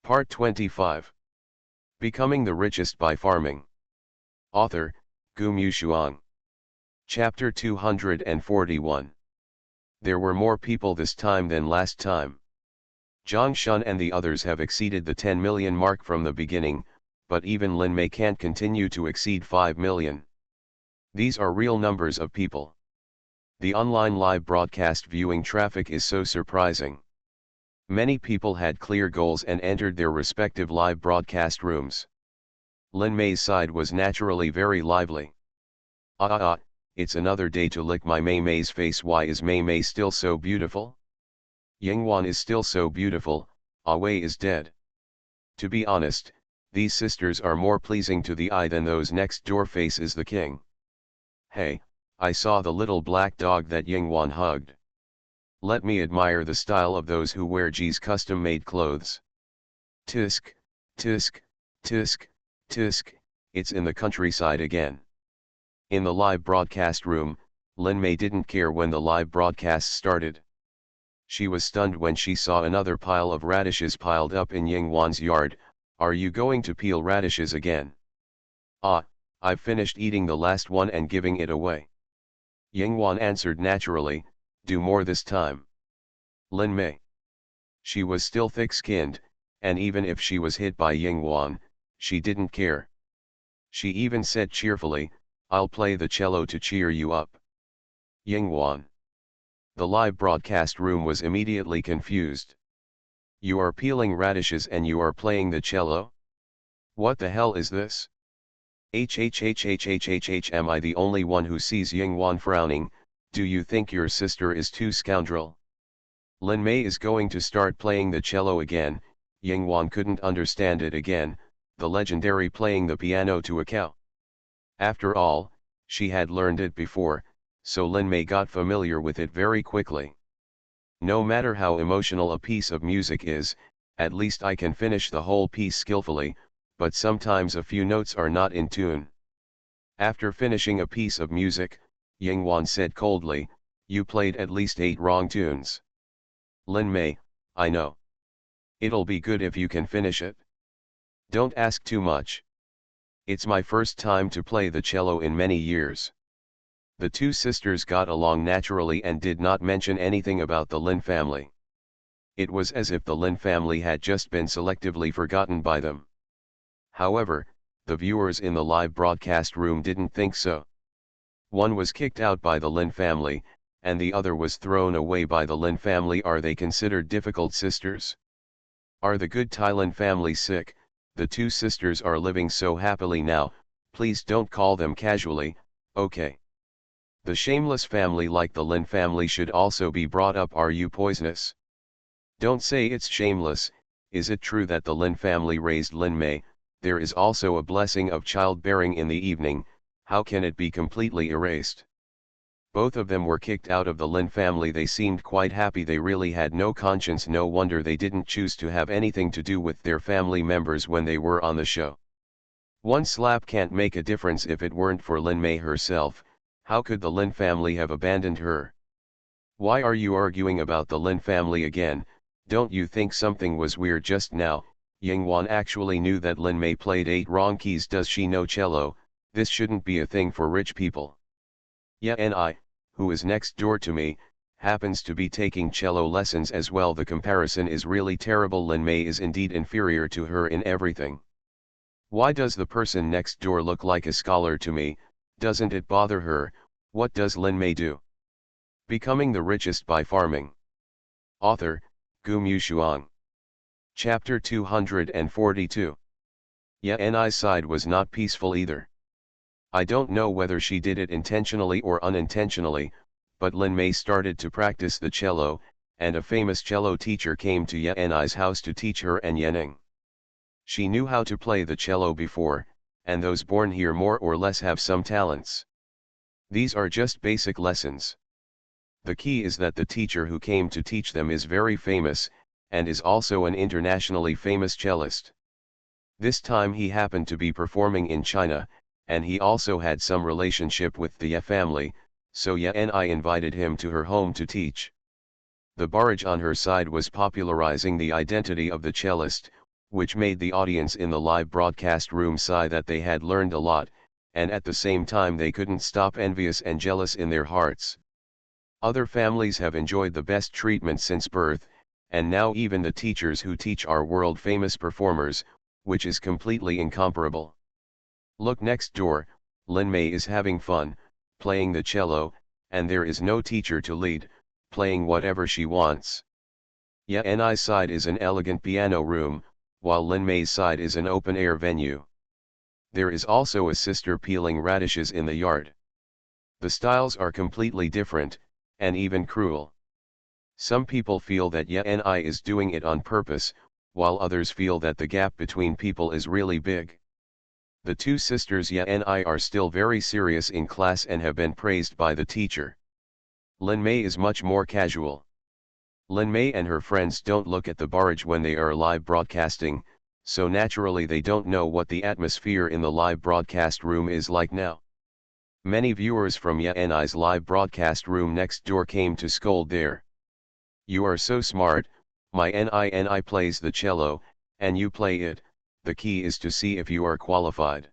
Part 25. Becoming the Richest by Farming. Author, Gumyu Shuang. Chapter 241. There were more people this time than last time. Zhang Shun and the others have exceeded the 10 million mark from the beginning, but even Lin Mei can't continue to exceed 5 million. These are real numbers of people. The online live broadcast viewing traffic is so surprising. Many people had clear goals and entered their respective live broadcast rooms. Lin Mei's side was naturally very lively. It's another day to lick my Mei Mei's face. Why is Mei Mei still so beautiful? Yingwan is still so beautiful, Wei is dead. To be honest, these sisters are more pleasing to the eye than those next door faces the king. Hey, I saw the little black dog that Yingwan hugged. Let me admire the style of those who wear G's custom-made clothes. Tisk, tisk, tisk, tisk, it's in the countryside again. In the live broadcast room, Lin Mei didn't care when the live broadcast started. She was stunned when she saw another pile of radishes piled up in Yingwan's yard. Are you going to peel radishes again? I've finished eating the last one and giving it away. Yingwan answered naturally, do more this time. Lin Mei. She was still thick-skinned, and even if she was hit by Yingwan, she didn't care. She even said cheerfully, I'll play the cello to cheer you up. Yingwan. The live broadcast room was immediately confused. You are peeling radishes and you are playing the cello? What the hell is this? Am I the only one who sees Yingwan frowning? Do you think your sister is too scoundrel? Lin Mei is going to start playing the cello again. Yingwan couldn't understand it again, the legendary playing the piano to a cow. After all, she had learned it before, so Lin Mei got familiar with it very quickly. No matter how emotional a piece of music is, at least I can finish the whole piece skillfully, but sometimes a few notes are not in tune. After finishing a piece of music, Yingwan said coldly, you played at least 8 wrong tunes. Lin Mei, I know. It'll be good if you can finish it. Don't ask too much. It's my first time to play the cello in many years. The two sisters got along naturally and did not mention anything about the Lin family. It was as if the Lin family had just been selectively forgotten by them. However, the viewers in the live broadcast room didn't think so. One was kicked out by the Lin family, and the other was thrown away by the Lin family. Are they considered difficult sisters? Are the good Lin family sick? The two sisters are living so happily now, please don't call them casually, okay? The shameless family like the Lin family should also be brought up. Are you poisonous? Don't say it's shameless. Is it true that the Lin family raised Lin Mei? There is also a blessing of childbearing in the evening. How can it be completely erased? Both of them were kicked out of the Lin family. They seemed quite happy. They really had no conscience. No wonder they didn't choose to have anything to do with their family members when they were on the show. One slap can't make a difference. If it weren't for Lin Mei herself, how could the Lin family have abandoned her? Why are you arguing about the Lin family again? Don't you think something was weird just now? Yingwan actually knew that Lin Mei played 8 wrong keys. Does she know cello? This shouldn't be a thing for rich people. Yeah, and I, who is next door to me, happens to be taking cello lessons as well. The comparison is really terrible. Lin Mei is indeed inferior to her in everything. Why does the person next door look like a scholar to me? Doesn't it bother her? What does Lin Mei do? Becoming the Richest by Farming. Author, Gumyu Shuang. Chapter 242. Ni's side was not peaceful either. I don't know whether she did it intentionally or unintentionally, but Lin Mei started to practice the cello, and a famous cello teacher came to Ni's house to teach her and Yening. She knew how to play the cello before, and those born here more or less have some talents. These are just basic lessons. The key is that the teacher who came to teach them is very famous, and is also an internationally famous cellist. This time he happened to be performing in China, and he also had some relationship with the Ye family, so Ye invited him to her home to teach. The barrage on her side was popularizing the identity of the cellist, which made the audience in the live broadcast room sigh that they had learned a lot, and at the same time they couldn't stop envious and jealous in their hearts. Other families have enjoyed the best treatment since birth, and now even the teachers who teach are world-famous performers, which is completely incomparable. Look next door, Lin Mei is having fun, playing the cello, and there is no teacher to lead, playing whatever she wants. Ni's side is an elegant piano room, while Lin Mei's side is an open-air venue. There is also a sister peeling radishes in the yard. The styles are completely different, and even cruel. Some people feel that Ni is doing it on purpose, while others feel that the gap between people is really big. The two sisters Ni are still very serious in class and have been praised by the teacher. Lin Mei is much more casual. Lin Mei and her friends don't look at the barrage when they are live broadcasting, so naturally they don't know what the atmosphere in the live broadcast room is like now. Many viewers from Ni's live broadcast room next door came to scold there. "You are so smart, my Ni plays the cello, and you play it, the key is to see if you are qualified.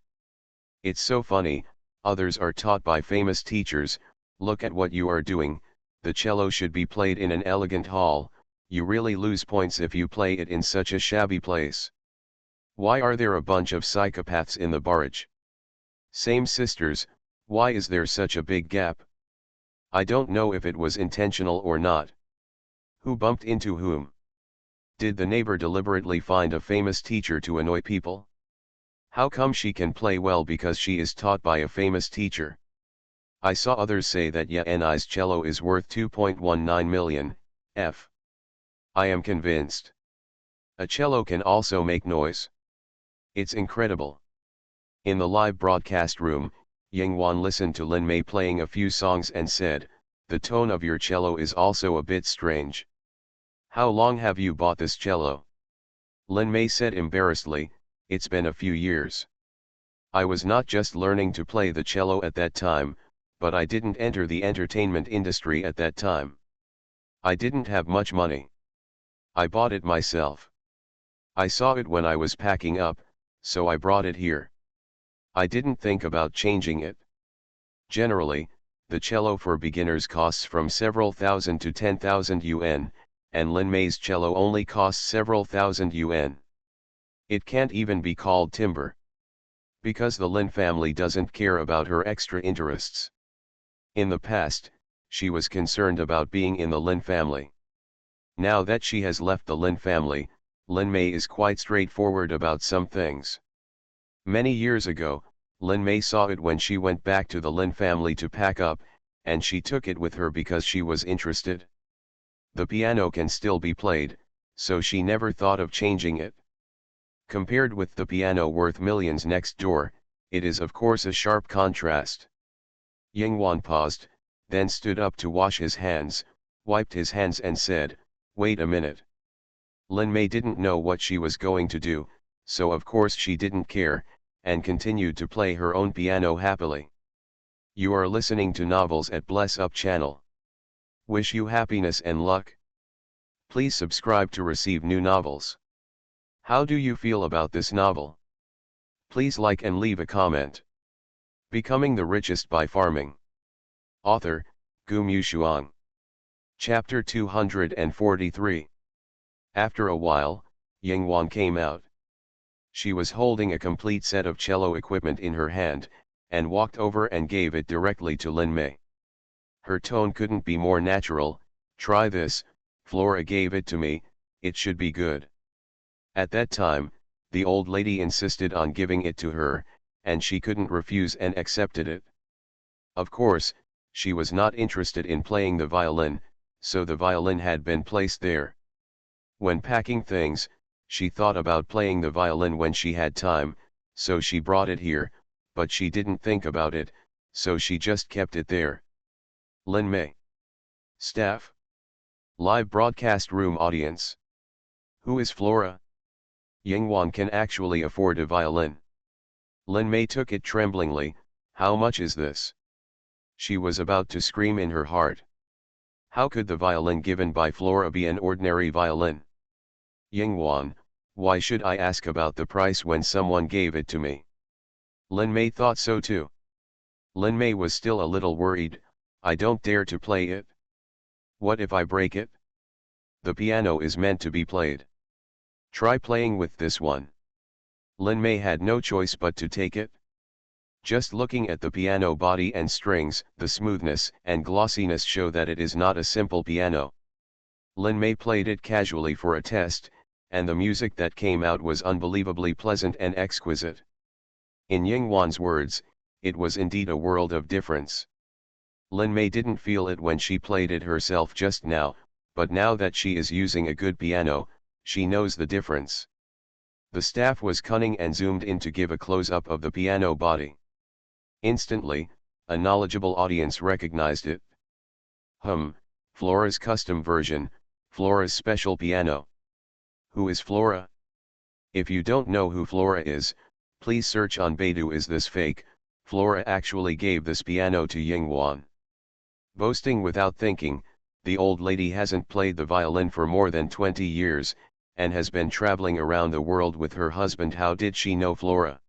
It's so funny, others are taught by famous teachers, look at what you are doing, the cello should be played in an elegant hall, you really lose points if you play it in such a shabby place. Why are there a bunch of psychopaths in the barrage? Same sisters, why is there such a big gap? I don't know if it was intentional or not. Who bumped into whom? Did the neighbor deliberately find a famous teacher to annoy people? How come she can play well because she is taught by a famous teacher? I saw others say that Ni's cello is worth 2.19 million, I am convinced. A cello can also make noise. It's incredible." In the live broadcast room, Yingwan listened to Lin Mei playing a few songs and said, "The tone of your cello is also a bit strange. How long have you bought this cello?" Lin Mei said embarrassedly, "It's been a few years. I was not just learning to play the cello at that time, but I didn't enter the entertainment industry at that time. I didn't have much money. I bought it myself. I saw it when I was packing up, so I brought it here. I didn't think about changing it. Generally, the cello for beginners costs from several thousand to 10,000 yuan, and Lin Mei's cello only costs several thousand yuan. It can't even be called timber. Because the Lin family doesn't care about her extra interests. In the past, she was concerned about being in the Lin family. Now that she has left the Lin family, Lin Mei is quite straightforward about some things. Many years ago, Lin Mei saw it when she went back to the Lin family to pack up, and she took it with her because she was interested. The piano can still be played, so she never thought of changing it. Compared with the piano worth millions next door, it is of course a sharp contrast. Yingwan paused, then stood up to wash his hands, wiped his hands and said, "Wait a minute." Lin Mei didn't know what she was going to do, so of course she didn't care, and continued to play her own piano happily. You are listening to Novels at Bless Up channel. Wish you happiness and luck. Please subscribe to receive new novels. How do you feel about this novel? Please like and leave a comment. Becoming the Richest by Farming. Author, Gu Mushuang. Chapter 243. After a while, Yingwan came out. She was holding a complete set of cello equipment in her hand, and walked over and gave it directly to Lin Mei. Her tone couldn't be more natural. "Try this, Flora gave it to me, it should be good." At that time, the old lady insisted on giving it to her, and she couldn't refuse and accepted it. Of course, she was not interested in playing the violin, so the violin had been placed there. When packing things, she thought about playing the violin when she had time, so she brought it here, but she didn't think about it, so she just kept it there. Lin Mei. Staff. Live broadcast room audience. Who is Flora? Yingwan can actually afford a violin. Lin Mei took it tremblingly. How much is this? She was about to scream in her heart. How could the violin given by Flora be an ordinary violin? Yingwan, Why should I ask about the price when someone gave it to me? Lin Mei thought so too. Lin Mei was still a little worried. I don't dare to play it. What if I break it? The piano is meant to be played. Try playing with this one. Lin Mei had no choice but to take it. Just looking at the piano body and strings, the smoothness and glossiness show that it is not a simple piano. Lin Mei played it casually for a test, and the music that came out was unbelievably pleasant and exquisite. In Yingwan's words, it was indeed a world of difference. Lin Mei didn't feel it when she played it herself just now, but now that she is using a good piano, she knows the difference. The staff was cunning and zoomed in to give a close-up of the piano body. Instantly, a knowledgeable audience recognized it. Flora's custom version, Flora's special piano. Who is Flora? If you don't know who Flora is, please search on Baidu. Is this fake? Flora actually gave this piano to Yingwan. Boasting without thinking, the old lady hasn't played the violin for more than 20 years, and has been traveling around the world with her husband. How did she know Flora?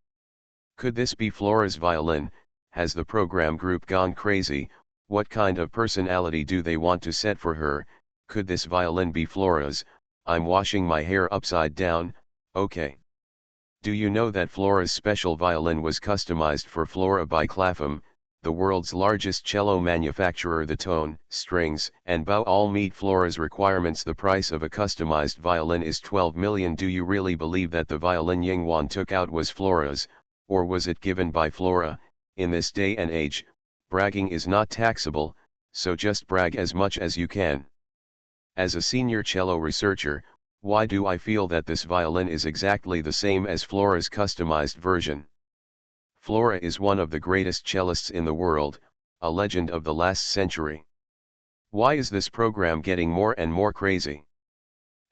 Could this be Flora's violin? Has the program group gone crazy? What kind of personality do they want to set for her? Could this violin be Flora's? I'm washing my hair upside down, okay. Do you know that Flora's special violin was customized for Flora by Clapham, the world's largest cello manufacturer? The tone, strings, and bow all meet Flora's requirements. The price of a customized violin is 12 million. Do you really believe that the violin Yingwan took out was Flora's, or was it given by Flora? In this day and age, bragging is not taxable, so just brag as much as you can. As a senior cello researcher, why do I feel that this violin is exactly the same as Flora's customized version? Flora is one of the greatest cellists in the world, a legend of the last century. Why is this program getting more and more crazy?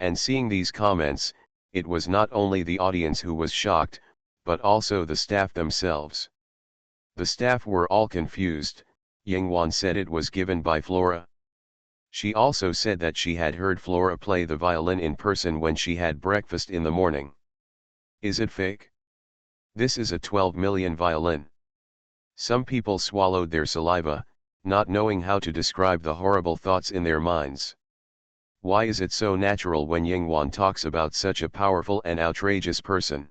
And seeing these comments, it was not only the audience who was shocked, but also the staff themselves. The staff were all confused. Yingwan said it was given by Flora. She also said that she had heard Flora play the violin in person when she had breakfast in the morning. Is it fake? This is a 12 million violin. Some people swallowed their saliva, not knowing how to describe the horrible thoughts in their minds. Why is it so natural when Yingwan talks about such a powerful and outrageous person?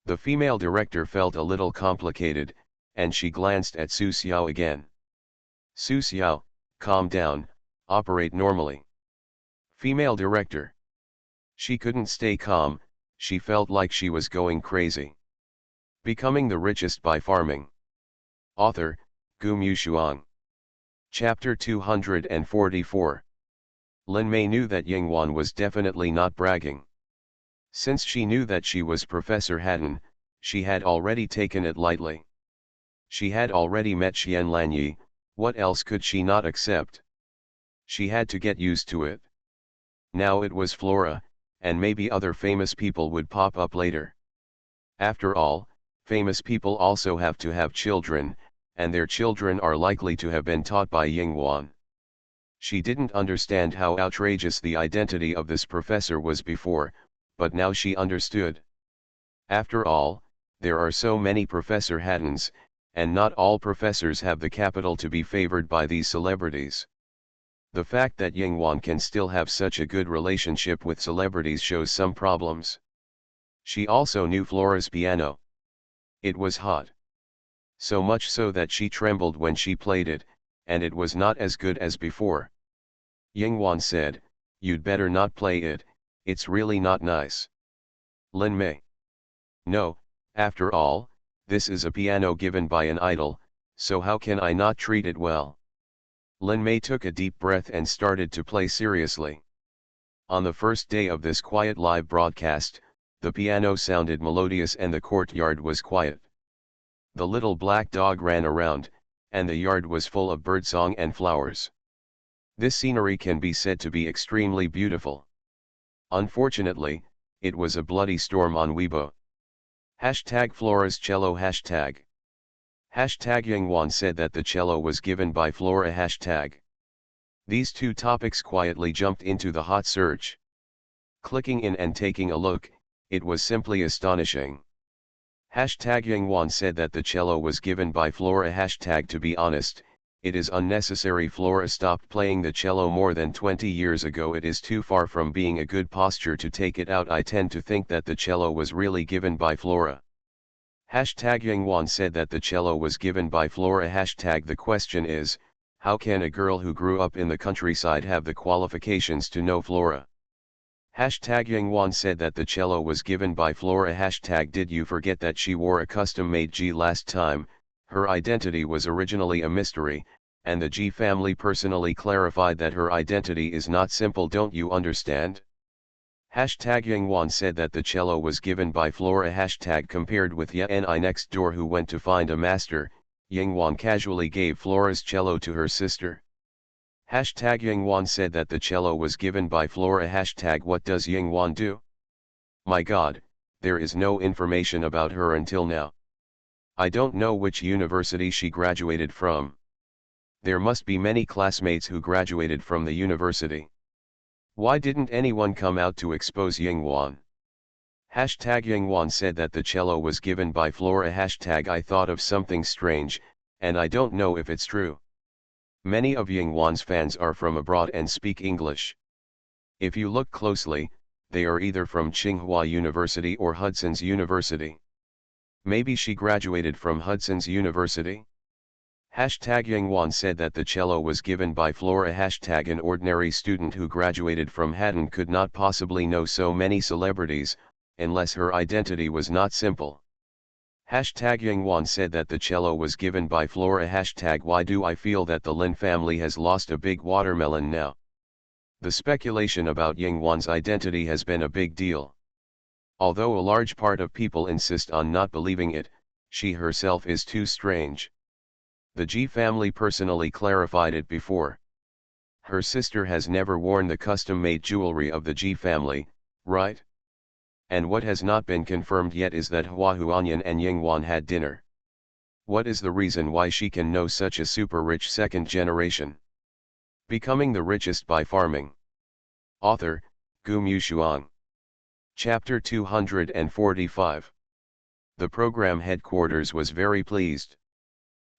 The female director felt a little complicated, and she glanced at Su Xiao again. Su Xiao, calm down, operate normally. Female director. She couldn't stay calm, she felt like she was going crazy. Becoming the richest by farming. Author, Gu Mushuang. Chapter 244. Lin Mei knew that Yingwan was definitely not bragging. Since she knew that she was Professor Hatton, she had already taken it lightly. She had already met Xian Lanyi, what else could she not accept? She had to get used to it. Now it was Flora, and maybe other famous people would pop up later. After all, famous people also have to have children, and their children are likely to have been taught by Yingwan. She didn't understand how outrageous the identity of this professor was before, but now she understood. After all, there are so many Professor Hattons, and not all professors have the capital to be favored by these celebrities. The fact that Yingwan can still have such a good relationship with celebrities shows some problems. She also knew Flora's piano. It was hot. So much so that she trembled when she played it, and it was not as good as before. Yingwan said, "You'd better not play it, it's really not nice." Lin Mei. No, after all, this is a piano given by an idol, so how can I not treat it well? Lin Mei took a deep breath and started to play seriously. On the first day of this quiet live broadcast, the piano sounded melodious and the courtyard was quiet. The little black dog ran around, and the yard was full of birdsong and flowers. This scenery can be said to be extremely beautiful. Unfortunately, it was a bloody storm on Weibo. #Flora's cello #. Yingwan said that the cello was given by Flora #. These two topics quietly jumped into the hot search. Clicking in and taking a look, It was simply astonishing. Yingwan said that the cello was given by Flora. To be honest, it is unnecessary. Flora stopped playing the cello more than 20 years ago. It is too far from being a good posture to take it out. I tend to think that the cello was really given by Flora. Yingwan said that the cello was given by Flora. The question is, how can a girl who grew up in the countryside have the qualifications to know Flora? Yingwan said that the cello was given by Flora. Did you forget that she wore a custom-made G last time? Her identity was originally a mystery, and the G family personally clarified that her identity is not simple. Don't you understand? Yingwan said that the cello was given by Flora. Compared with Yeni next door who went to find a master, Yingwan casually gave Flora's cello to her sister. Yingwan said that the cello was given by Flora. What does Yingwan do? My God, there is no information about her until now. I don't know which university she graduated from. There must be many classmates who graduated from the university. Why didn't anyone come out to expose Yingwan? Yingwan said that the cello was given by Flora. I thought of something strange, and I don't know if it's true. Many of Yingwan's fans are from abroad and speak English. If you look closely, they are either from Tsinghua University or Hudson's University. Maybe she graduated from Hudson's University? Yingwan said that the cello was given by Flora. An ordinary student who graduated from Haddon could not possibly know so many celebrities, unless her identity was not simple. Yingwan said that the cello was given by Flora. Why do I feel that the Lin family has lost a big watermelon now? The speculation about Yingwan's identity has been a big deal. Although a large part of people insist on not believing it, she herself is too strange. The G family personally clarified it before. Her sister has never worn the custom-made jewelry of the G family, right? And what has not been confirmed yet is that Hua Huanyan and Yingwan had dinner. What is the reason why she can know such a super rich second generation? Becoming the richest by farming. Author, Gu Mushuang. Chapter 245. The program headquarters was very pleased.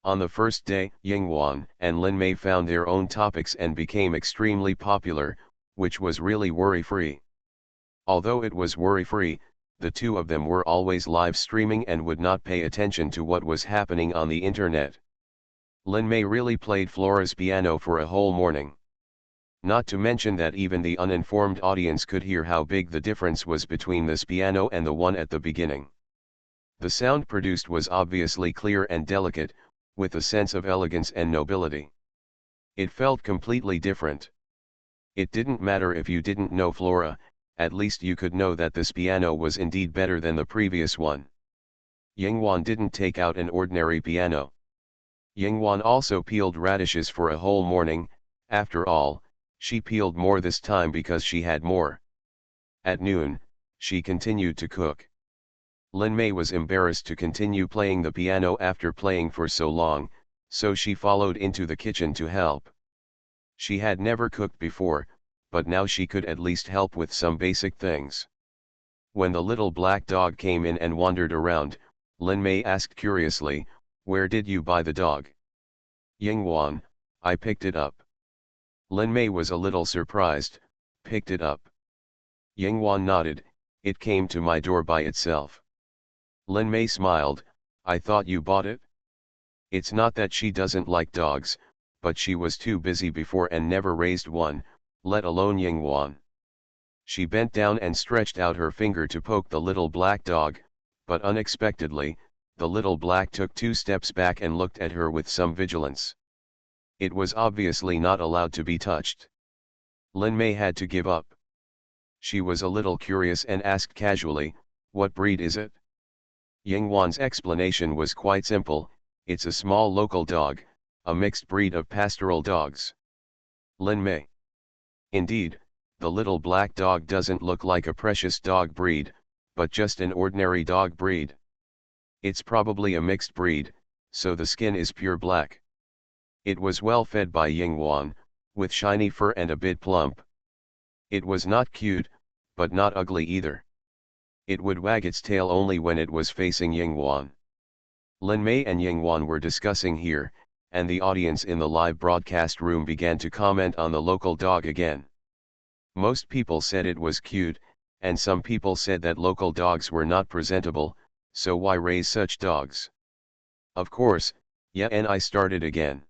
On the first day, Yingwan and Lin Mei found their own topics and became extremely popular, which was really worry-free. Although it was worry-free, the two of them were always live streaming and would not pay attention to what was happening on the internet. Lin Mei really played Flora's piano for a whole morning. Not to mention that even the uninformed audience could hear how big the difference was between this piano and the one at the beginning. The sound produced was obviously clear and delicate, with a sense of elegance and nobility. It felt completely different. It didn't matter if you didn't know Flora, at least you could know that this piano was indeed better than the previous one. Yingwan didn't take out an ordinary piano. Yingwan also peeled radishes for a whole morning. After all, she peeled more this time because she had more. At noon, she continued to cook. Lin Mei was embarrassed to continue playing the piano after playing for so long, so she followed into the kitchen to help. She had never cooked before, but now she could at least help with some basic things. When the little black dog came in and wandered around, Lin Mei asked curiously, "Where did you buy the dog?" "Yingwan, I picked it up." Lin Mei was a little surprised. "Picked it up?" Yingwan nodded, "It came to my door by itself." Lin Mei smiled, "I thought you bought it?" It's not that she doesn't like dogs, but she was too busy before and never raised one, let alone Yingwan. She bent down and stretched out her finger to poke the little black dog, but unexpectedly, the little black took 2 steps back and looked at her with some vigilance. It was obviously not allowed to be touched. Lin Mei had to give up. She was a little curious and asked casually, "What breed is it?" Yingwan's explanation was quite simple, "It's a small local dog, a mixed breed of pastoral dogs." Lin Mei. "Indeed, the little black dog doesn't look like a precious dog breed, but just an ordinary dog breed. It's probably a mixed breed, so the skin is pure black." It was well fed by Yingwan, with shiny fur and a bit plump. It was not cute, but not ugly either. It would wag its tail only when it was facing Yingwan. Lin Mei and Yingwan were discussing here, and the audience in the live broadcast room began to comment on the local dog again. Most people said it was cute, and some people said that local dogs were not presentable, so why raise such dogs? Of course, yeah, and I started again.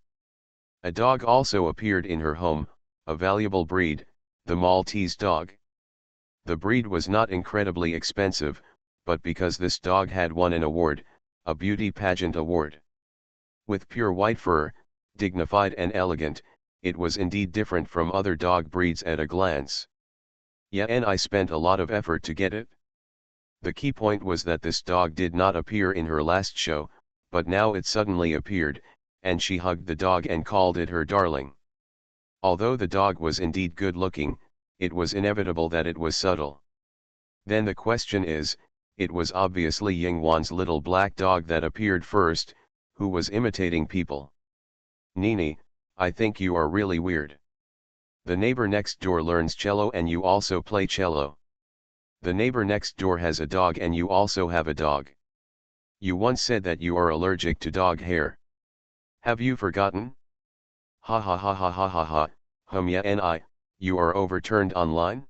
A dog also appeared in her home, a valuable breed, the Maltese dog. The breed was not incredibly expensive, but because this dog had won an award, a beauty pageant award. With pure white fur, dignified and elegant, it was indeed different from other dog breeds at a glance. Yeah, and I spent a lot of effort to get it. The key point was that this dog did not appear in her last show, but now it suddenly appeared, and she hugged the dog and called it her darling. Although the dog was indeed good looking, it was inevitable that it was subtle. Then the question is, it was obviously Yingwan's little black dog that appeared first, who was imitating people. Nini, I think you are really weird. The neighbor next door learns cello and you also play cello. The neighbor next door has a dog and you also have a dog. You once said that you are allergic to dog hair. Have you forgotten? Ha ha ha ha ha ha ha, yeah, and you are overturned online?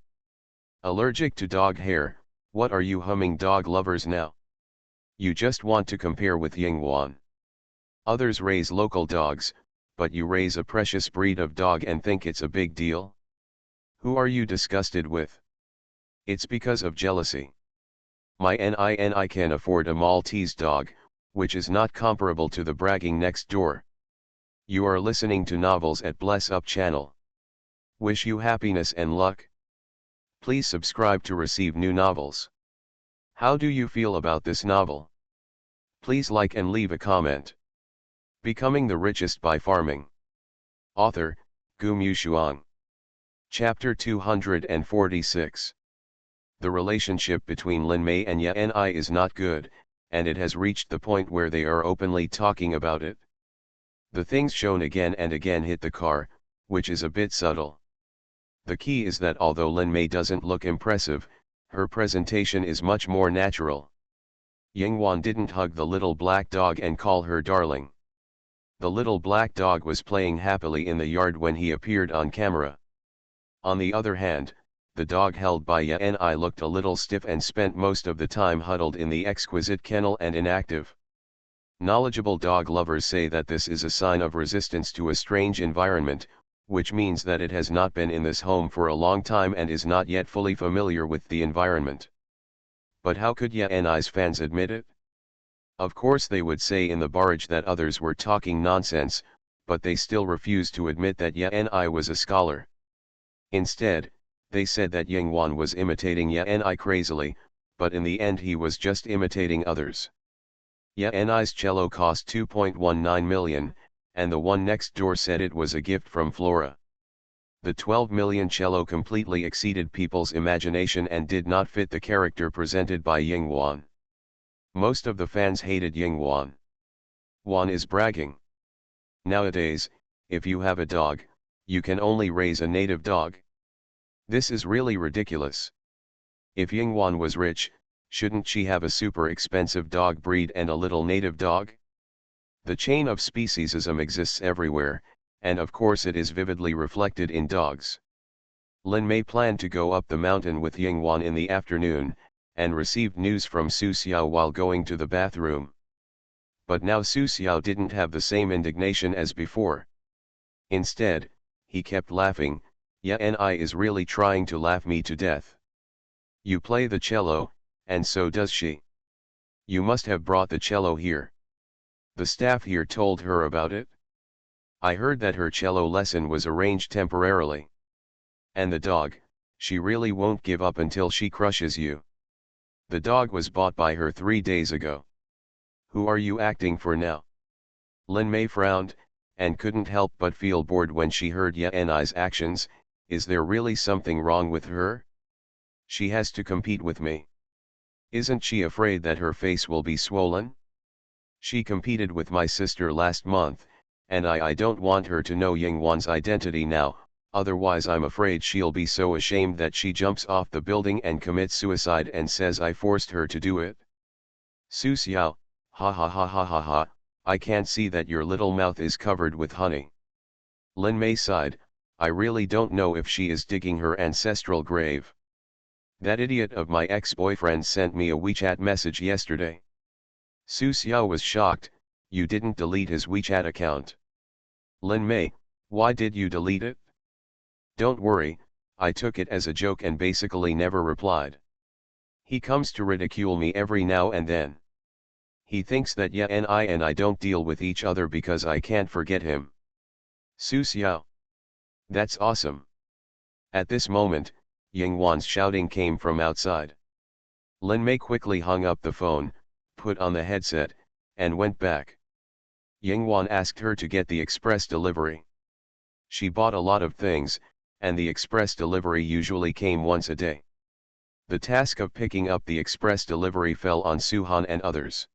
Allergic to dog hair, what are you humming dog lovers now? You just want to compare with Yingwan. Others raise local dogs, but you raise a precious breed of dog and think it's a big deal? Who are you disgusted with? It's because of jealousy. My NINI can afford a Maltese dog, which is not comparable to the bragging next door. You are listening to Novels at Bless Up channel. Wish you happiness and luck. Please subscribe to receive new novels. How do you feel about this novel? Please like and leave a comment. Becoming the Richest by Farming. Author, Gu Mushuang. Chapter 246. The relationship between Lin Mei and Yan I is not good, and it has reached the point where they are openly talking about it. The things shown again and again hit the car, which is a bit subtle. The key is that although Lin Mei doesn't look impressive, her presentation is much more natural. Yingwan didn't hug the little black dog and call her darling. The little black dog was playing happily in the yard when he appeared on camera. On the other hand, the dog held by Yan I looked a little stiff and spent most of the time huddled in the exquisite kennel and inactive. Knowledgeable dog lovers say that this is a sign of resistance to a strange environment, which means that it has not been in this home for a long time and is not yet fully familiar with the environment. But how could Yan I's fans admit it? Of course they would say in the barrage that others were talking nonsense, but they still refused to admit that Yan I was a scholar. Instead, they said that Yingwan was imitating Yan I crazily, but in the end he was just imitating others. Yan I's cello cost 2.19 million, and the one next door said it was a gift from Flora. The 12 million cello completely exceeded people's imagination and did not fit the character presented by Yingwan. Most of the fans hated Yingwan. Wan is bragging. Nowadays, if you have a dog, you can only raise a native dog. This is really ridiculous. If Yingwan was rich, shouldn't she have a super expensive dog breed and a little native dog? The chain of speciesism exists everywhere, and of course it is vividly reflected in dogs. Lin Mei planned to go up the mountain with Yingwan in the afternoon, and received news from Su Xiao while going to the bathroom. But now Su Xiao didn't have the same indignation as before. Instead, he kept laughing. Yan I is really trying to laugh me to death. You play the cello, and so does she. You must have brought the cello here. The staff here told her about it. I heard that her cello lesson was arranged temporarily. And the dog, she really won't give up until she crushes you. The dog was bought by her 3 days ago. Who are you acting for now? Lin Mei frowned, and couldn't help but feel bored when she heard Yan I's actions. Is there really something wrong with her? She has to compete with me. Isn't she afraid that her face will be swollen? She competed with my sister last month, and I don't want her to know Yingwan's identity now, Otherwise I'm afraid she'll be so ashamed that she jumps off the building and commits suicide and says I forced her to do it. Su Xiao, ha ha ha ha ha ha, I can't see that your little mouth is covered with honey. Lin Mei sighed, I really don't know if she is digging her ancestral grave. That idiot of my ex-boyfriend sent me a WeChat message yesterday. Su Xiao was shocked, you didn't delete his WeChat account. Lin Mei, why did you delete it? Don't worry, I took it as a joke and basically never replied. He comes to ridicule me every now and then. He thinks that and I don't deal with each other because I can't forget him. Su Xiao. That's awesome. At this moment, Ying Wan's shouting came from outside. Lin Mei quickly hung up the phone, put on the headset, and went back. Ying Wan asked her to get the express delivery. She bought a lot of things, and the express delivery usually came once a day. The task of picking up the express delivery fell on Suhan and others.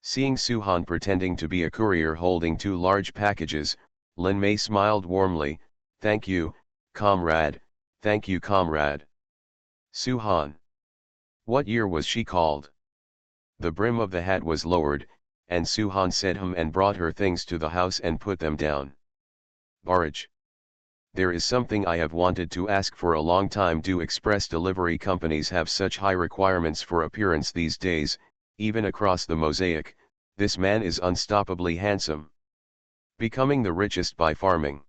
Seeing Suhan pretending to be a courier holding 2 large packages, Lin Mei smiled warmly, thank you, comrade, thank you comrade. Suhan. What year was she called? The brim of the hat was lowered, and Suhan said and brought her things to the house and put them down. Barrage. There is something I have wanted to ask for a long time. Do express delivery companies have such high requirements for appearance these days? Even across the mosaic, this man is unstoppably handsome. Becoming the richest by farming.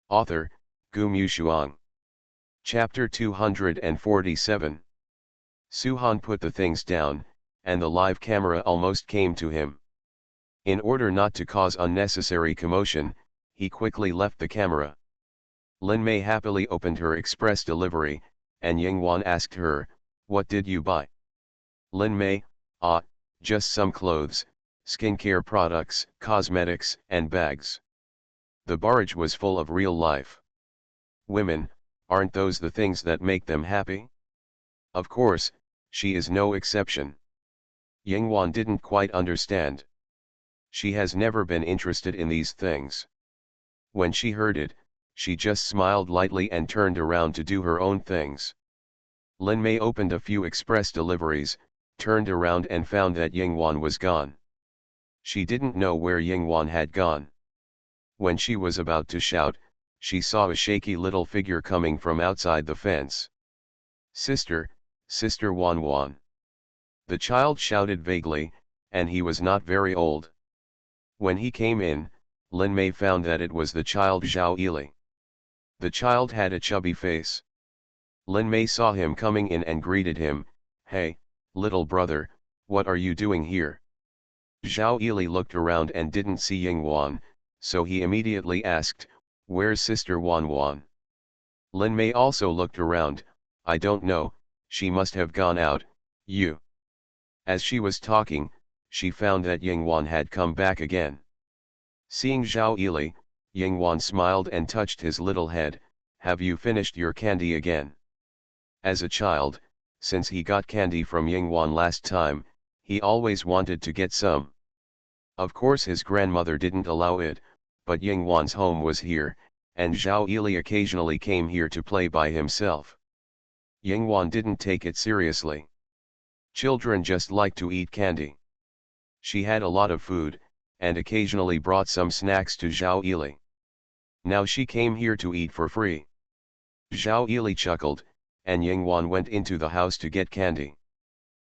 Author, Gu Mushuang. Chapter 247. Suhan put the things down, and the live camera almost came to him. In order not to cause unnecessary commotion, he quickly left the camera. Lin Mei happily opened her express delivery, and Ying Wan asked her, what did you buy? Lin Mei, just some clothes, skincare products, cosmetics, and bags. The barrage was full of real life. Women, aren't those the things that make them happy? Of course, she is no exception. Ying Wan didn't quite understand. She has never been interested in these things. When she heard it, she just smiled lightly and turned around to do her own things. Lin Mei opened a few express deliveries, turned around and found that Ying Wan was gone. She didn't know where Ying Wan had gone. When she was about to shout, she saw a shaky little figure coming from outside the fence. Sister, Sister Wan Wan. The child shouted vaguely, and he was not very old. When he came in, Lin Mei found that it was the child Zhao Yili. The child had a chubby face. Lin Mei saw him coming in and greeted him, hey, little brother, what are you doing here? Zhao Yili looked around and didn't see Ying Wan, so he immediately asked, where's Sister Wan Wan? Lin Mei also looked around, I don't know, she must have gone out, you. As she was talking, she found that Ying Wan had come back again. Seeing Zhao Yili, Ying Wan smiled and touched his little head, have you finished your candy again? As a child, since he got candy from Ying Wan last time, he always wanted to get some. Of course his grandmother didn't allow it, but Ying Wan's home was here, and Zhao Yili occasionally came here to play by himself. Ying Wan didn't take it seriously. Children just like to eat candy. She had a lot of food, and occasionally brought some snacks to Zhao Yili. Now she came here to eat for free. Zhao Yili chuckled, and Ying Wan went into the house to get candy.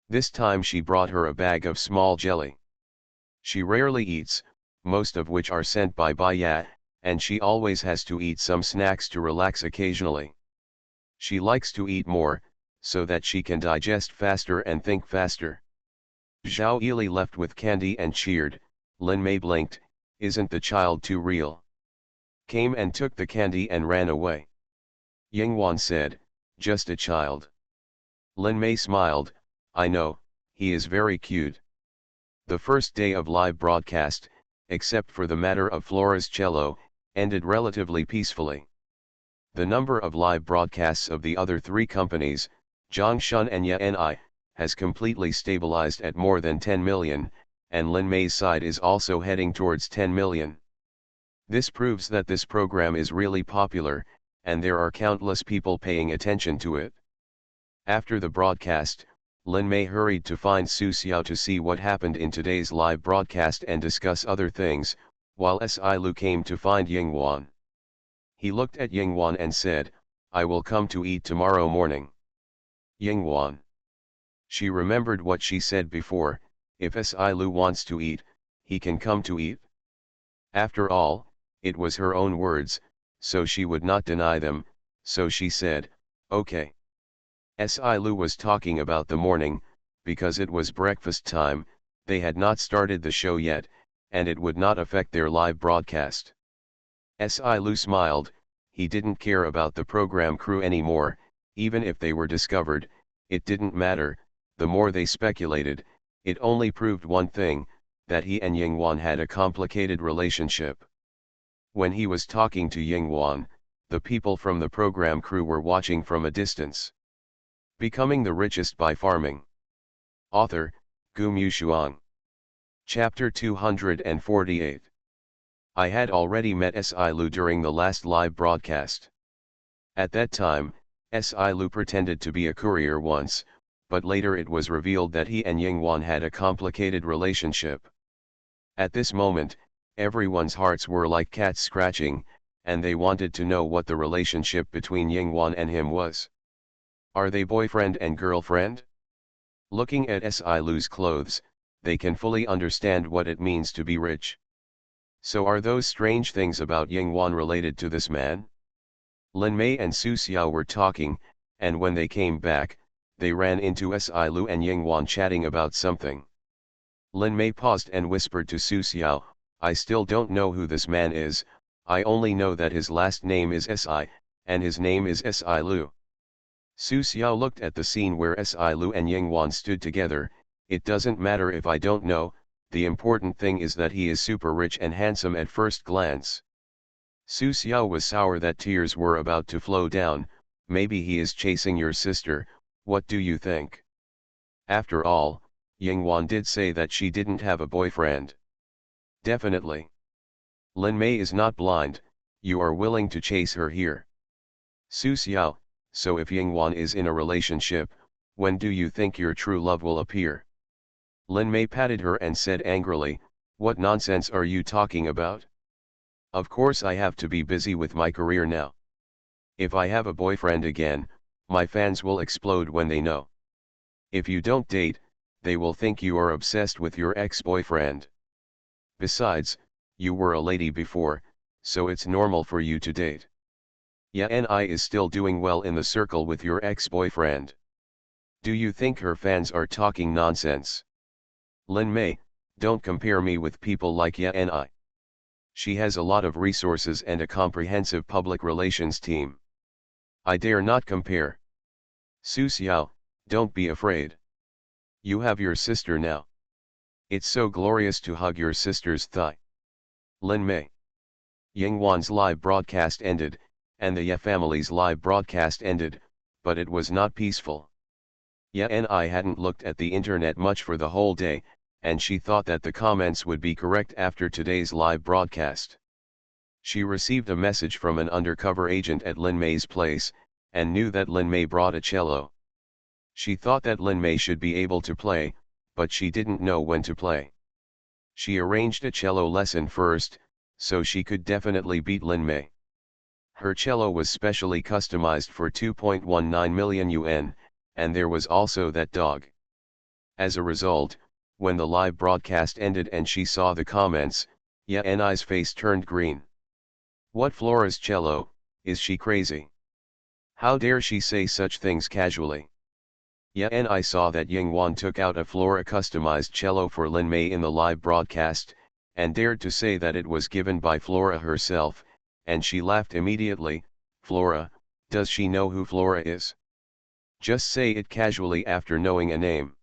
This time she brought her a bag of small jelly. She rarely eats, most of which are sent by Baya, and she always has to eat some snacks to relax occasionally. She likes to eat more, so that she can digest faster and think faster. Zhao Yili left with candy and cheered, Lin Mei blinked, isn't the child too real? Came and took the candy and ran away. Ying Wan said, just a child. Lin Mei smiled, I know, he is very cute. The first day of live broadcast, except for the matter of Flora's cello, ended relatively peacefully. The number of live broadcasts of the other 3 companies, Zhongshun and Yan'ai, has completely stabilized at more than 10 million, and Lin Mei's side is also heading towards 10 million. This proves that this program is really popular, and there are countless people paying attention to it. After the broadcast, Lin Mei hurried to find Su Xiao to see what happened in today's live broadcast and discuss other things, while Si Lu came to find Yingwan. He looked at Yingwan and said, "I will come to eat tomorrow morning." Yingwan. She remembered what she said before, if Si Lu wants to eat, he can come to eat. After all, it was her own words, so she would not deny them, so she said, "Okay." Si Lu was talking about the morning, because it was breakfast time, they had not started the show yet, and it would not affect their live broadcast. Si Lu smiled, he didn't care about the program crew anymore, even if they were discovered, it didn't matter, the more they speculated, it only proved one thing, that he and Yingwan had a complicated relationship. When he was talking to Yingwan, the people from the program crew were watching from a distance. Becoming the Richest by Farming. Author, Gu Mushuang. Chapter 248. I had already met Si Lu during the last live broadcast. At that time, Si Lu pretended to be a courier once, but later it was revealed that he and Yingwan had a complicated relationship. At this moment, everyone's hearts were like cats scratching, and they wanted to know what the relationship between Yingwan and him was. Are they boyfriend and girlfriend? Looking at Si Lu's clothes, they can fully understand what it means to be rich. So are those strange things about Yingwan related to this man? Lin Mei and Su Xiao were talking, and when they came back, they ran into Si Lu and Yingwan chatting about something. Lin Mei paused and whispered to Su Xiao, "I still don't know who this man is, I only know that his last name is Si, and his name is Si Lu." Su Xiao looked at the scene where Si Lu and Yingwan stood together. "It doesn't matter if I don't know, the important thing is that he is super rich and handsome at first glance." Su Xiao was sour that tears were about to flow down. "Maybe he is chasing your sister, what do you think?" After all, Yingwan did say that she didn't have a boyfriend. Definitely. Lin Mei is not blind, you are willing to chase her here. Su Xiao, so if Yingwan is in a relationship, when do you think your true love will appear? Lin Mei patted her and said angrily, "What nonsense are you talking about? Of course I have to be busy with my career now. If I have a boyfriend again, my fans will explode when they know. If you don't date, they will think you are obsessed with your ex-boyfriend. Besides, you were a lady before, so it's normal for you to date. Yanai is still doing well in the circle with your ex-boyfriend. Do you think her fans are talking nonsense? Lin Mei, don't compare me with people like Yanai. She has a lot of resources and a comprehensive public relations team. I dare not compare. Su Xiao, don't be afraid. You have your sister now. It's so glorious to hug your sister's thigh. Lin Mei. Yingwan's live broadcast ended, and the Ye family's live broadcast ended, but it was not peaceful. Ye and I hadn't looked at the internet much for the whole day, and she thought that the comments would be correct after today's live broadcast. She received a message from an undercover agent at Lin Mei's place, and knew that Lin Mei brought a cello. She thought that Lin Mei should be able to play, but she didn't know when to play. She arranged a cello lesson first, so she could definitely beat Lin Mei. Her cello was specially customized for 2.19 million yuan, and there was also that dog. As a result, when the live broadcast ended and she saw the comments, Yanai's face turned green. What Flora's cello, is she crazy? How dare she say such things casually? Yanai saw that Yingwan took out a Flora customized cello for Lin Mei in the live broadcast, and dared to say that it was given by Flora herself, and she laughed immediately. Flora, does she know who Flora is? Just say it casually after knowing a name.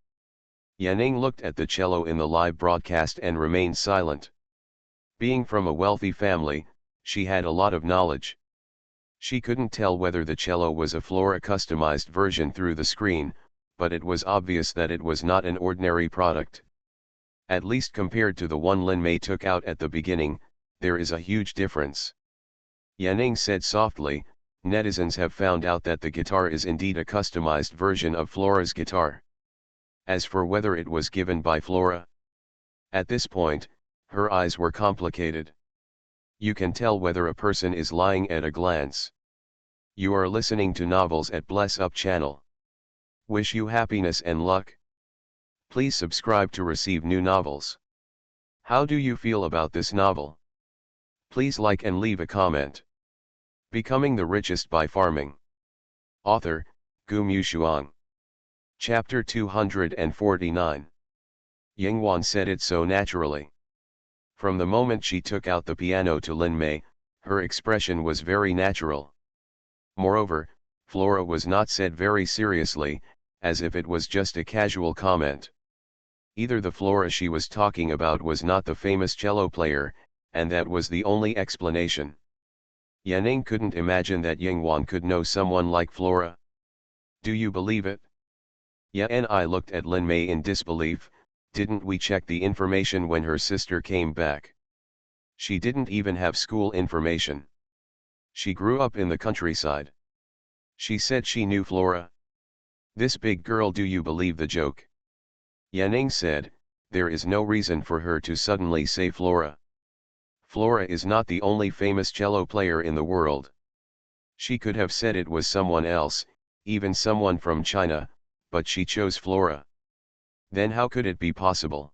Yanning looked at the cello in the live broadcast and remained silent. Being from a wealthy family, she had a lot of knowledge. She couldn't tell whether the cello was a Flora customized version through the screen, but it was obvious that it was not an ordinary product. At least compared to the one Lin Mei took out at the beginning, there is a huge difference. Yanning said softly, netizens have found out that the guitar is indeed a customized version of Flora's guitar. As for whether it was given by Flora, at this point, her eyes were complicated. You can tell whether a person is lying at a glance. You are listening to Novels at Bless Up channel. Wish you happiness and luck. Please subscribe to receive new novels. How do you feel about this novel? Please like and leave a comment. Becoming the Richest by Farming. Author, Gu Mushuang. Chapter 249. Yingwan said it so naturally. From the moment she took out the piano to Lin Mei, her expression was very natural. Moreover, Flora was not said very seriously, as if it was just a casual comment. Either the Flora she was talking about was not the famous cello player, and that was the only explanation. Yanning couldn't imagine that Yingwan could know someone like Flora. Do you believe it? Yeah, and I looked at Lin Mei in disbelief. Didn't we check the information when her sister came back? She didn't even have school information. She grew up in the countryside. She said she knew Flora. This big girl, do you believe the joke? Yanning said, there is no reason for her to suddenly say Flora. Flora is not the only famous cello player in the world. She could have said it was someone else, even someone from China, but she chose Flora. Then how could it be possible?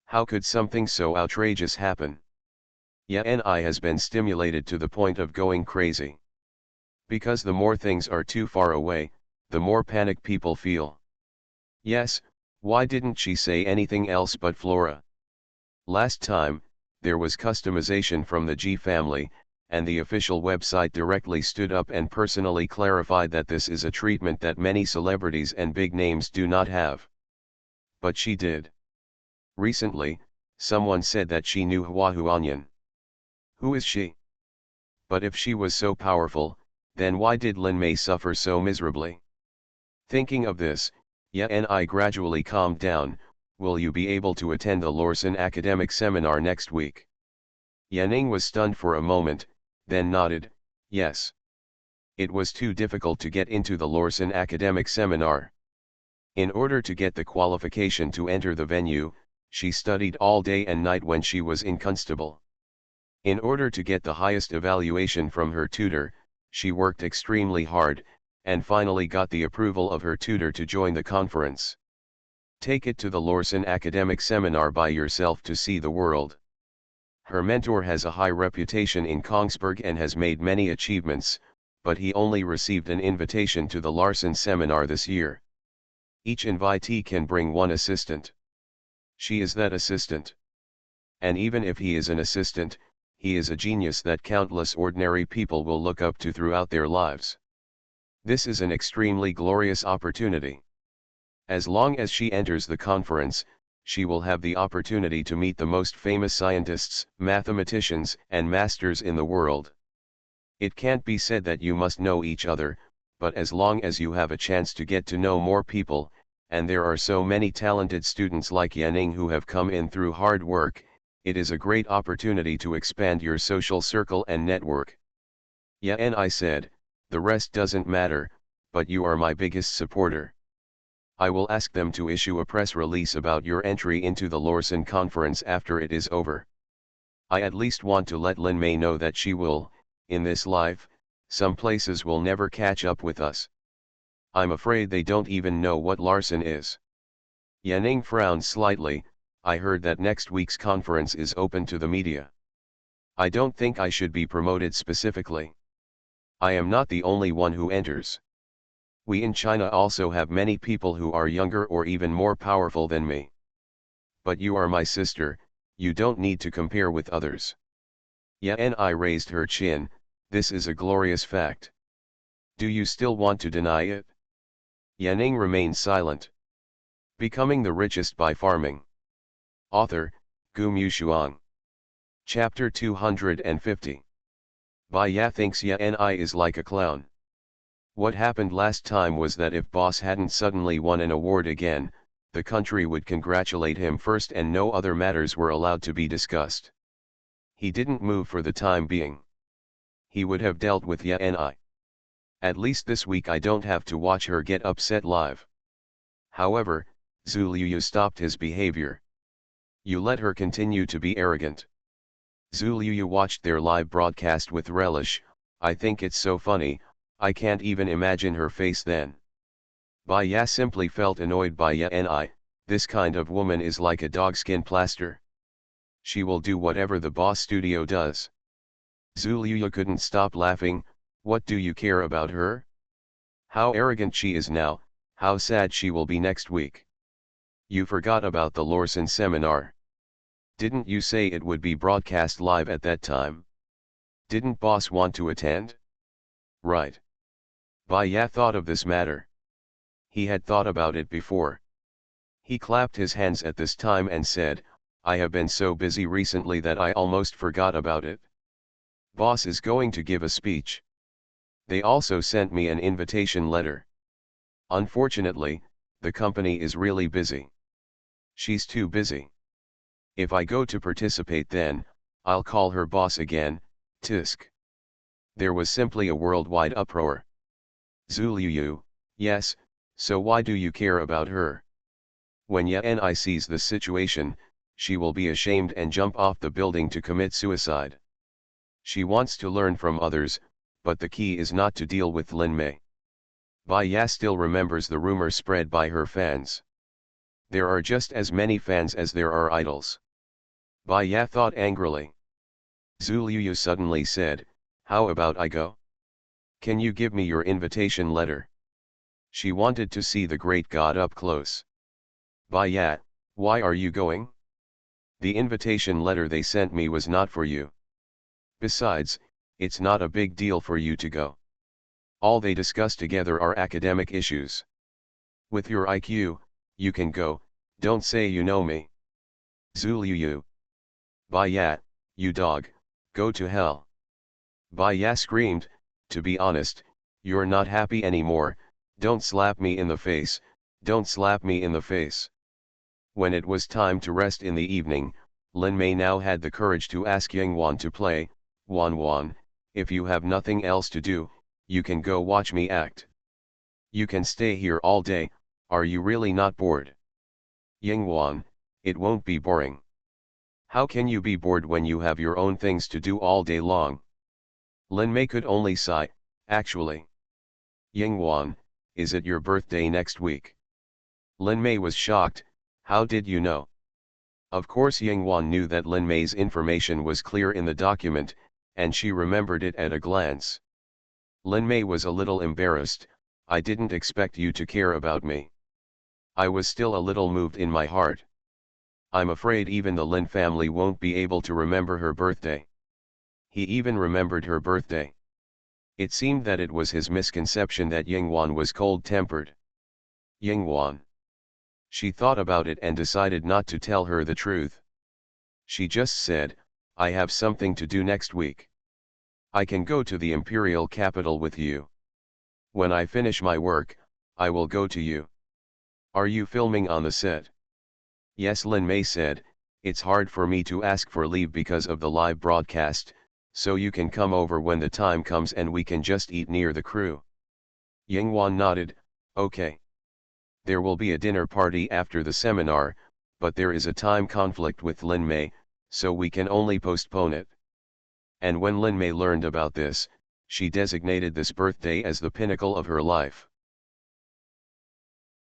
How could something so outrageous happen? Yan has been stimulated to the point of going crazy. Because the more things are too far away, the more panic people feel. Yes, why didn't she say anything else but Flora? Last time, there was customization from the G family, and the official website directly stood up and personally clarified that this is a treatment that many celebrities and big names do not have. But she did. Recently, someone said that she knew Hua Huanyan. Who is she? But if she was so powerful, then why did Lin Mei suffer so miserably? Thinking of this, I gradually calmed down. Will you be able to attend the Lorson academic seminar next week? Yanning was stunned for a moment, then nodded, yes. It was too difficult to get into the Lorson academic seminar. In order to get the qualification to enter the venue, she studied all day and night when she was in Constable. In order to get the highest evaluation from her tutor, she worked extremely hard, and finally got the approval of her tutor to join the conference. Take it to the Lorson academic seminar by yourself to see the world. Her mentor has a high reputation in Kongsberg and has made many achievements, but he only received an invitation to the Larson seminar this year. Each invitee can bring one assistant. She is that assistant. And even if he is an assistant, he is a genius that countless ordinary people will look up to throughout their lives. This is an extremely glorious opportunity. As long as she enters the conference, she will have the opportunity to meet the most famous scientists, mathematicians, and masters in the world. It can't be said that you must know each other, but as long as you have a chance to get to know more people, and there are so many talented students like Yanning who have come in through hard work, it is a great opportunity to expand your social circle and network. I said, the rest doesn't matter, but you are my biggest supporter. I will ask them to issue a press release about your entry into the Lorson conference after it is over. I at least want to let Lin Mei know that she will, in this life, some places will never catch up with us. I'm afraid they don't even know what Larson is. Yanning frowned slightly. I heard that next week's conference is open to the media. I don't think I should be promoted specifically. I am not the only one who enters. We in China also have many people who are younger or even more powerful than me. But you are my sister, you don't need to compare with others. I raised her chin. This is a glorious fact. Do you still want to deny it? Yanning remained silent. Becoming the Richest by Farming. Author, Gu Mushuang. Chapter 250. Bai Ya thinks Yanni is like a clown. What happened last time was that if Boss hadn't suddenly won an award again, the country would congratulate him first and no other matters were allowed to be discussed. He didn't move for the time being. He would have dealt with Ye and I. At least this week I don't have to watch her get upset live. However, Zhu Liuyu stopped his behavior. You let her continue to be arrogant. Zhu Liuyu watched their live broadcast with relish. I think it's so funny, I can't even imagine her face then. Bai Ya simply felt annoyed by Ye and I. This kind of woman is like a dogskin plaster. She will do whatever the boss studio does. Zhu Liuyu couldn't stop laughing. What do you care about her? How arrogant she is now, how sad she will be next week. You forgot about the Lorson seminar. Didn't you say it would be broadcast live at that time? Didn't boss want to attend? Right. Bai Ya thought of this matter. He had thought about it before. He clapped his hands at this time and said, I have been so busy recently that I almost forgot about it. Boss is going to give a speech. They also sent me an invitation letter. Unfortunately, the company is really busy. She's too busy. If I go to participate then, I'll call her boss again, tisk. There was simply a worldwide uproar. Zhu Liuyu, yes, so why do you care about her? When Ye and I sees the situation, she will be ashamed and jump off the building to commit suicide. She wants to learn from others, but the key is not to deal with Lin Mei. Bai Ya still remembers the rumor spread by her fans. There are just as many fans as there are idols. Bai Ya thought angrily. Zhu Liuyu suddenly said, how about I go? Can you give me your invitation letter? She wanted to see the great god up close. Bai Ya, why are you going? The invitation letter they sent me was not for you. Besides, it's not a big deal for you to go. All they discuss together are academic issues. With your IQ, you can go, don't say you know me. Zhu Liuyu. Bai Ya, you dog, go to hell. Bai Ya screamed, to be honest, you're not happy anymore, don't slap me in the face, don't slap me in the face. When it was time to rest in the evening, Lin Mei now had the courage to ask Yingwan to play. Wan, if you have nothing else to do, you can go watch me act. You can stay here all day, are you really not bored? Yingwan, it won't be boring. How can you be bored when you have your own things to do all day long? Lin Mei could only sigh, actually. Yingwan, is it your birthday next week? Lin Mei was shocked, how did you know? Of course Yingwan knew that Lin Mei's information was clear in the document, and she remembered it at a glance. Lin Mei was a little embarrassed, I didn't expect you to care about me. I was still a little moved in my heart. I'm afraid even the Lin family won't be able to remember her birthday. He even remembered her birthday. It seemed that it was his misconception that Yingwan was cold-tempered. Yingwan. She thought about it and decided not to tell her the truth. She just said, I have something to do next week. I can go to the imperial capital with you. When I finish my work, I will go to you. Are you filming on the set? Yes, Lin Mei said, it's hard for me to ask for leave because of the live broadcast, so you can come over when the time comes and we can just eat near the crew. Yingwan nodded, okay. There will be a dinner party after the seminar, but there is a time conflict with Lin Mei, so we can only postpone it. And when Lin Mei learned about this, she designated this birthday as the pinnacle of her life.